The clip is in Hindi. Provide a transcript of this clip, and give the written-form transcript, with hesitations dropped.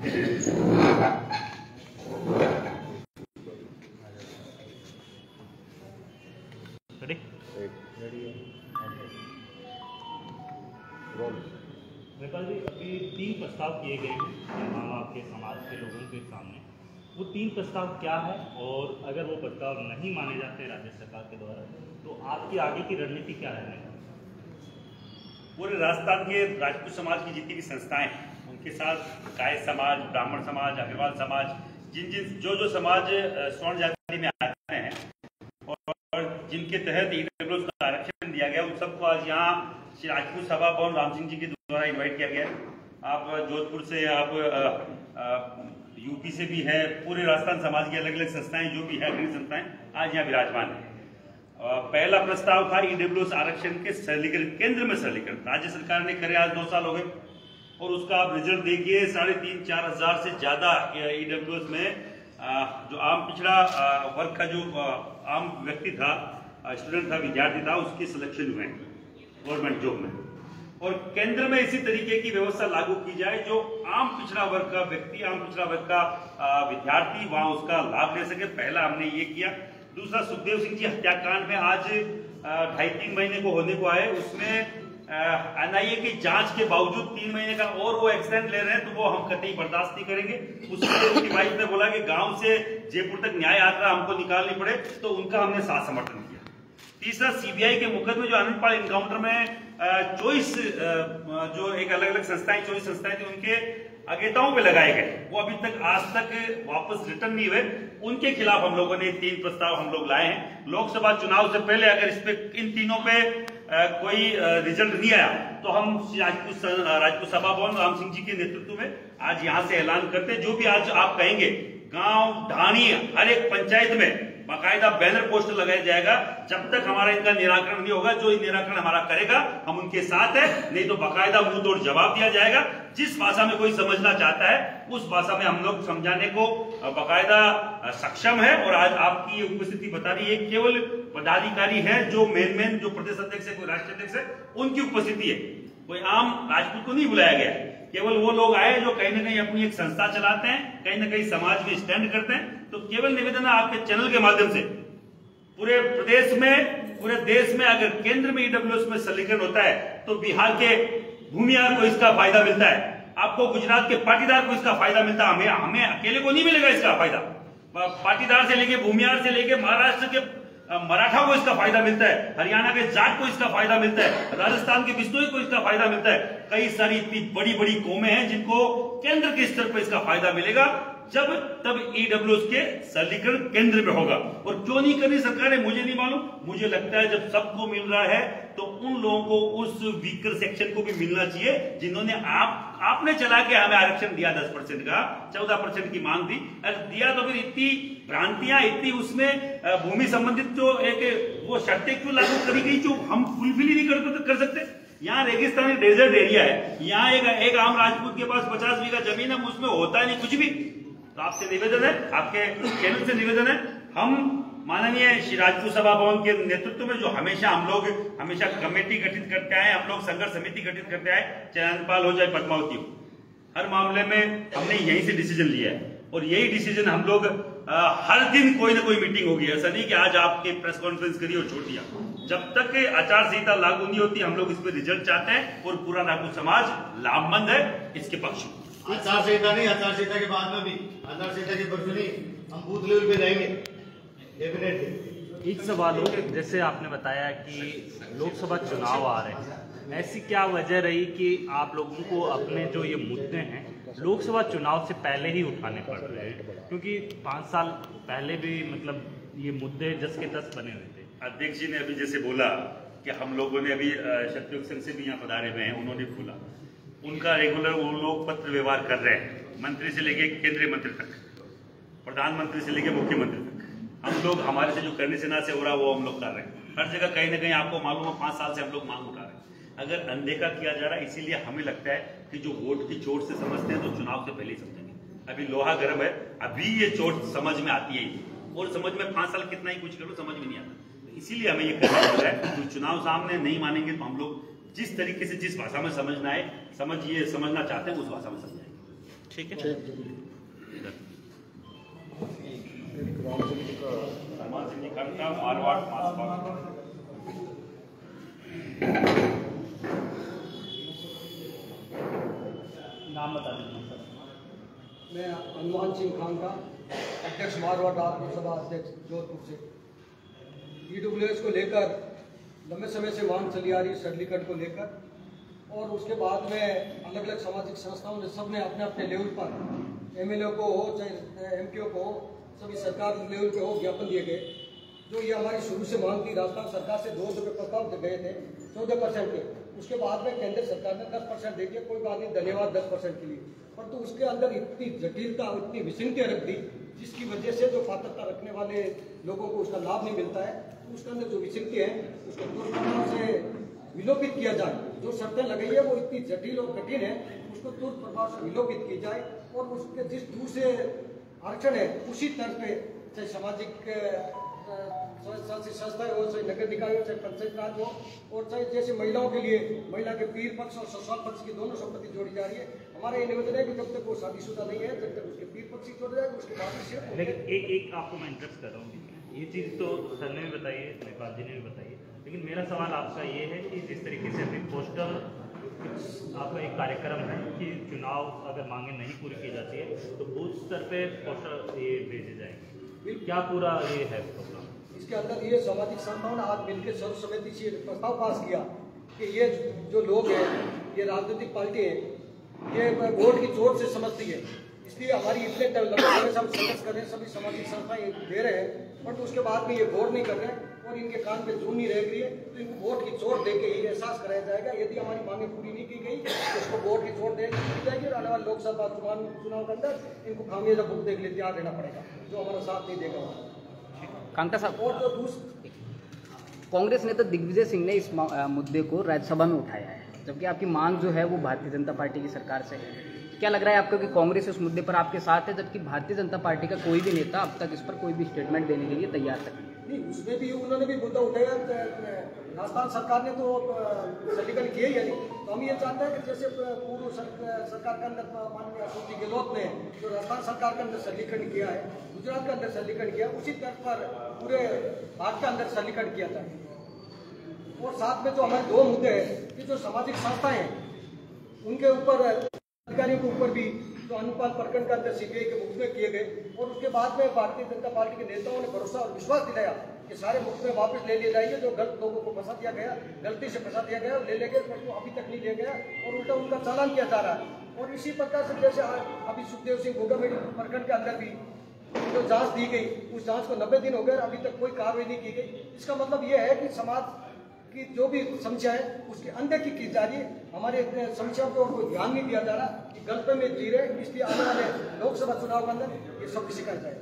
नेपाल जी, अभी 3 प्रस्ताव किए गए हैं यहाँ आपके समाज के लोगों के सामने। वो 3 प्रस्ताव क्या है, और अगर वो प्रस्ताव नहीं माने जाते राज्य सरकार के द्वारा तो आपकी आगे की रणनीति क्या रहने वाली? पूरे राजस्थान के राजपूत समाज की जितनी भी संस्थाएं हैं उनके साथ गाय समाज, ब्राह्मण समाज, अग्रवाल समाज, जो समाज स्वर्ण जाति में आते हैं और जिनके तहत ईडब्ल्यूएस का आरक्षण दिया गया, उन सबको आज यहाँ श्री राजपूत सभा भवन राम सिंह जी के द्वारा इन्वाइट किया गया है। आप जोधपुर से, आप यूपी से भी है, पूरे राजस्थान समाज की अलग अलग संस्थाएं जो भी है, अग्रणी संस्थाएं आज यहाँ विराजमान है। पहला प्रस्ताव था ईडब्ल्यूएस आरक्षण के सरलीकरण, केंद्र में सरलीकरण। राज्य सरकार ने करे आज 2 साल हो गए और उसका आप रिजल्ट देखिए, 3,500-4 हजार से ज्यादा ईडब्ल्यूएस में जो आम पिछड़ा वर्ग का जो आम व्यक्ति था, स्टूडेंट था, विद्यार्थी था, उसके सिलेक्शन हुए गवर्नमेंट जॉब में। और केंद्र में इसी तरीके की व्यवस्था लागू की जाए जो आम पिछड़ा वर्ग का व्यक्ति, आम पिछड़ा वर्ग का विद्यार्थी वहां उसका लाभ ले सके। पहला हमने ये किया। दूसरा, सुखदेव सिंह जी हत्याकांड में आज 2.5-3 महीने को होने को आए, उसमें एनआईए की जांच के बावजूद 3 महीने का और वो एक्सटेंड ले रहे हैं, तो वो हम कतई बर्दाश्त नहीं करेंगे। उसके उनकी वाइफ ने बोला कि गांव से जयपुर तक न्याय यात्रा हमको निकालनी पड़े, तो उनका हमने साथ समर्थन किया। तीसरा, सीबीआई के मुकदमे जो आनंदपाल इनकाउंटर में चॉइस जो एक अलग अलग संस्थाएं, चॉइस संस्थाएं थी, उनके अगेताओं पे लगाए गए, वो अभी तक आज तक वापस रिटर्न नहीं हुए। उनके खिलाफ हम लोगों ने 3 प्रस्ताव हम लोग लाए हैं। लोकसभा चुनाव से पहले अगर इस पे, इन तीनों पे कोई रिजल्ट नहीं आया तो हम राजपूत सभा भवन राम सिंह जी के नेतृत्व में आज यहाँ से ऐलान करते, जो भी आज आप कहेंगे, गांव ढाणी हर एक पंचायत में बाकायदा बैनर पोस्टर लगाया जाएगा। जब तक हमारा इनका निराकरण नहीं होगा, जो निराकरण हमारा करेगा हम उनके साथ है, नहीं तो बाकायदा मुंह तोड़ जवाब दिया जाएगा। जिस भाषा में कोई समझना चाहता है उस भाषा में हम लोग समझाने को बाकायदा सक्षम है। और आज आपकी ये उपस्थिति बता रही है, केवल पदाधिकारी है जो मेन जो प्रदेश अध्यक्ष है, कोई राष्ट्रीय अध्यक्ष है, उनकी उपस्थिति है। कोई आम राजपूत को नहीं बुलाया गया। केवल वो लोग आए जो कहीं ना कहीं अपनी एक संस्था चलाते हैं, कहीं ना कहीं समाज में स्टैंड करते हैं। तो केवल निवेदन है आपके चैनल के माध्यम से, पूरे प्रदेश में, पूरे देश में अगर केंद्र में ईडब्ल्यूएस में सरलीकरण होता है तो बिहार के भूमियार को इसका फायदा मिलता है, आपको गुजरात के पाटीदार को इसका फायदा मिलता है। हमें अकेले को नहीं मिलेगा इसका फायदा। पाटीदार से लेके, भूमियार से लेके महाराष्ट्र के मराठा को इसका फायदा मिलता है, हरियाणा के जाट को इसका फायदा मिलता है, राजस्थान के बिश्नोई को इसका फायदा मिलता है। कई सारी इतनी बड़ी बड़ी कौमें हैं जिनको केंद्र के स्तर पर इसका फायदा मिलेगा, जब तब ईडब्ल्यूएस के सरलीकरण केंद्र में होगा। और क्यों नहीं करनी सरकार है मुझे नहीं मालूम। मुझे लगता है जब सबको मिल रहा है तो उन लोगों को, उस वीकर सेक्शन को भी मिलना चाहिए जिन्होंने आपने चला के हमें आरक्षण दिया 10% का, 14% की मांग थी, अगर दिया तो फिर इतनी भ्रांतियां, इतनी उसमें भूमि संबंधित जो एक वो शर्तें क्यों लागू करी गई जो हम फुलफिल ही नहीं कर सकते। यहाँ रेगिस्तानी डेजर्ट एरिया है, यहाँ एक आम राजपूत के पास 50 बीघा जमीन है, उसमें होता नहीं कुछ भी। तो आपसे निवेदन है, आपके चैनल से निवेदन है, हम माननीय श्री राजपूत सभा भवन के नेतृत्व में जो हम लोग हमेशा कमेटी गठित करते आए, हम लोग संघर्ष समिति गठित करते आए, चाहे आनंदपाल हो चाहे पद्मावती हो, हर मामले में हमने यहीं से डिसीजन लिया है। और यही डिसीजन हम लोग हर दिन कोई ना कोई मीटिंग होगी। ऐसा नहीं कि आज आपके प्रेस कॉन्फ्रेंस करी और छोड़ दिया। जब तक आचार संहिता लागू नहीं होती हम लोग इस पर रिजल्ट चाहते हैं और पूरा राजपूत समाज लाभमंद है इसके पक्ष में। आचार संहिता नहीं, आचार संहिता के बाद में भी, आचार संहिता के पक्ष नहीं, हम बूथ लेवल पे जाएंगे डेफिनेटली। एक सवाल हो, जैसे आपने बताया कि लोकसभा चुनाव आ रहे हैं, ऐसी क्या वजह रही कि आप लोगों को अपने जो ये मुद्दे हैं लोकसभा चुनाव से पहले ही उठाने पड़ रहे हैं? क्योंकि 5 साल पहले भी मतलब ये मुद्दे जस के तस बने हुए थे। अध्यक्ष जी ने अभी जैसे बोला कि हम लोगों ने अभी क्षत्रिय संघ से भी यहाँ पधारे हुए हैं, उन्होंने बोला उनका रेगुलर वो लोग पत्र व्यवहार कर रहे हैं, मंत्री से लेके केंद्रीय मंत्री तक, प्रधानमंत्री से लेके मुख्यमंत्री तक। हम लोग, हमारे से जो करने से ना से हो रहा वो हम लोग कर रहे हैं। हर जगह कहीं ना कहीं आपको मालूम है 5 साल से हम लोग मांग उठा रहे हैं। अगर अनदेखा किया जा रहा है, इसीलिए हमें लगता है कि जो वोट की चोट से समझते हैं तो चुनाव से पहले ही समझेंगे। अभी लोहा गर्म है, अभी ये चोट समझ में आती है, और समझ में 5 साल कितना ही कुछ करो समझ में नहीं आता। इसीलिए हमें ये करना पड़ रहा है। तो चुनाव सामने नहीं मानेंगे तो हम लोग जिस तरीके से, जिस भाषा में समझना है, समझना चाहते हैं उस भाषा में समझाएंगे। ठीक है। समाज से निकलता मारवाड़ मासपा नाम बता दीजिए सर। मैं हनुमान सिंह खानका, अध्यक्ष मारवाड़ लोकसभा अध्यक्ष जोधपुर से। ईडब्ल्यूएस को लेकर लंबे समय से मांग चली आ रही, सरलीकरण को लेकर, और उसके बाद में अलग अलग सामाजिक संस्थाओं ने सबने अपने अपने लेवल पर एमएलए को हो चाहे एमपीओ को हो, सभी सरकार लेवल पे हो ज्ञापन दिए गए। जो ये हमारी शुरू से मांग थी, राजस्थान सरकार से 2 रुपये प्रस्ताव गए थे 14% के, उसके बाद में केंद्र सरकार ने 10% दे दिया। कोई बात नहीं, धन्यवाद 10% के लिए, परंतु उसके अंदर इतनी जटिलता, इतनी विसंगतियां रख दी जिसकी वजह से जो पात्रता रखने वाले लोगों को उसका लाभ नहीं मिलता है। उसके अंदर जो विसंगति है उसको तुरंत से विलोपित किया जाए। जो शर्तें लगाई है वो इतनी जटिल और कठिन है, उसको तुरंत प्रभाव से विलोपित की जाए और उसके जिस दूर से आरक्षण है उसी तर्ज पे, चाहे सामाजिक संस्थाएं हो, चाहे नगर निकाय हो, चाहे पंचायत राज हो, और चाहे जैसे महिलाओं के लिए महिला के पीर पक्ष और ससुराल पक्ष की दोनों संपत्ति जोड़ी जा रही है। हमारा ये निवेदन है कि जब तक वो शादीशुदा नहीं है, जब तक उसके पीर पक्ष जोड़ जाएगा, उसके बाद में सिर्फ। लेकिन एक आपको मैं इंटरेस्ट कर रहा हूँ, ये चीज़ तो सर ने भी बताई है, नेपाल जी ने भी बताई है, लेकिन मेरा सवाल आपका ये है कि जिस तरीके से अभी पोस्टल आपका एक कार्यक्रम है कि चुनाव अगर मांगे नहीं पूरी की जाती है तो बूथ स्तर पे पोस्टर ये भेजे जाएंगे, क्या पूरा ये है प्रोग्राम? इसके अंदर ये सामाजिक संस्थाओं ने आज मिलकर सर्व समिति से प्रस्ताव पास किया कि ये जो लोग हैं, ये राजनीतिक पार्टी है, ये वोट की चोट से समझती है, इसलिए हमारी इतने लंबे समय से हम संघर्ष कर रहे हैं, सभी सामाजिक संस्थाएं दे रहे हैं, बट उसके बाद में ये वोट नहीं कर रहे हैं और इनके कान पे जून नहीं रह गई है, तो इनको वोट की चोट दे के ही एहसास कराया जाएगा। यदि हमारी मांगे पूरी नहीं की गई तो इसको वोट की चोट दे दी जाएगी और आने वाले लोकसभा चुनाव के अंदर इनको खामियाजा भुगतने के लिए तैयार रहना पड़ेगा, जो हमारा साथ नहीं देगा। कांगटा साहब, और जो दूसरी कांग्रेस नेता दिग्विजय सिंह ने इस मुद्दे को राज्यसभा में उठाया है, जबकि आपकी मांग जो है वो भारतीय जनता पार्टी की सरकार से है। क्या लग रहा है आपको कि कांग्रेस इस मुद्दे पर आपके साथ है, जबकि भारतीय जनता पार्टी का कोई भी नेता अब तक इस पर कोई भी स्टेटमेंट देने के लिए तैयार नहीं? उसमें भी उन्होंने भी मुद्दा उठाया। राजस्थान सरकार ने तो सरलीकरण किया ही नहीं, तो हम ये चाहते हैं कि जैसे पूर्व सरकार के अंदर माननीय अशोक जी गहलोत ने जो राजस्थान सरकार के अंदर सरलीकरण किया है, गुजरात के अंदर सरलीकरण किया, उसी तर्ज पर पूरे भारत के अंदर सरलीकरण किया जाए। और साथ में जो हमारे 2 मुद्दे हैं कि जो सामाजिक संस्थाएं हैं उनके ऊपर, अधिकारियों के ऊपर भी जो अनुपाल प्रकरण के अंदर सीबीआई के मुकदमे किए गए, और उसके बाद में भारतीय जनता पार्टी के नेताओं ने भरोसा और विश्वास दिलाया कि सारे मुकदमे वापस ले लिए जाएंगे। जो गलत लोगों को फंसा दिया गया, गलती से फंसा दिया गया, ले गए, पर अभी तक नहीं ले गया और उल्टा उनका चालान किया जा रहा है। और इसी प्रकार से जैसे अभी सुखदेव सिंह गोगामेडी प्रकरण के अंदर भी जो जांच दी गई, उस जांच को 90 दिन हो गए, अभी तक कोई कार्रवाई नहीं की गई। इसका मतलब यह है कि समाज की जो भी समस्या है उसकी अनदेखी की जा रही है। हमारे समस्याओं को कोई ध्यान नहीं दिया जा रहा कि गलत में जी रहे, इसलिए आने वाले लोकसभा चुनाव के अंदर ये सब शिकायत जाए।